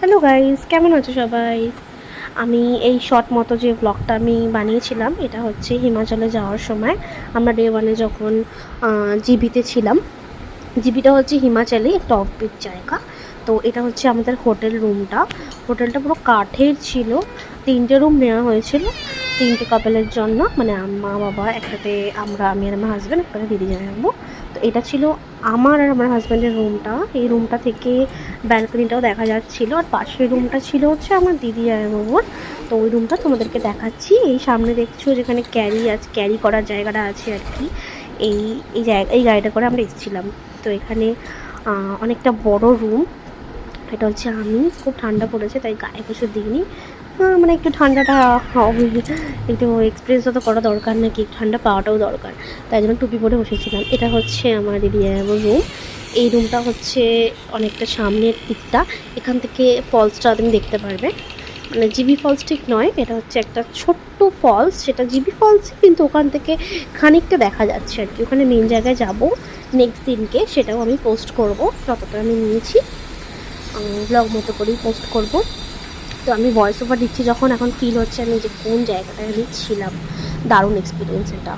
Hello guys, কেমন আছো সবাই? আমি এই শর্ট মতো যে ব্লগটা আমি বানিয়েছিলাম, এটা হচ্ছে হিমাচলে যাওয়ার সময় আমরা ডে ওয়ানে যখন জিবিতে ছিলাম। জিবিটা হচ্ছে হিমাচলে একটা অফবিট জায়গা। তো এটা হচ্ছে আমাদের হোটেলটা পুরো কাঠের ছিল। 3টে রুম নেওয়া হয়েছিল 3টে কাপেলের জন্য, মানে মা বাবা একসাথে, আমি আর আমার হাজব্যান্ড, একসাথে দিদি জানাবো। তো এটা ছিল আমার আর আমার হাজব্যান্ডের রুমটা। এই রুমটা থেকে ব্যালকনিটাও দেখা যাচ্ছিল, আর পাশের রুমটা ছিল হচ্ছে আমার দিদি আর বাবুর। তো ওই রুমটা তোমাদেরকে দেখাচ্ছি। এই সামনে দেখছো যেখানে ক্যারি করার জায়গাটা আছে আর কি। এই এই গাড়িটা করে আমরা এসেছিলাম। তো এখানে অনেকটা বড় রুম। এটা হচ্ছে খুব ঠান্ডা পড়েছে তাই গায়ে কিছু দিইনি। মানে একটু ঠান্ডাটা একটু এক্সপিরিয়েন্সও তো করা দরকার, নাকি ঠান্ডা পাওয়াটাও দরকার, তাই জন্য টুপি পরে বসেছিলাম। এটা হচ্ছে আমার দিদি রুম। এই রুমটা হচ্ছে অনেকটা সামনের দিকটা, এখান থেকে ফলসটা তুমি দেখতে পারবে। মানে জিবি ফলস ঠিক নয়, এটা হচ্ছে একটা ছোট্ট ফলস, সেটা জিবি ফলস কিন্তু ওখান থেকে খানিকটা দেখা যাচ্ছে আর কি। ওখানে মেন জায়গায় যাব নেক্সট দিনকে, সেটাও আমি পোস্ট করব। যতটা আমি নিয়েছি ব্লগ মতো করেই পোস্ট করব। তো আমি ভয়েস ওভার দিচ্ছি যখন, এখন ফিল হচ্ছে আমি যে কোন জায়গাটায় আমি ছিলাম। দারুণ এক্সপিরিয়েন্স এটা।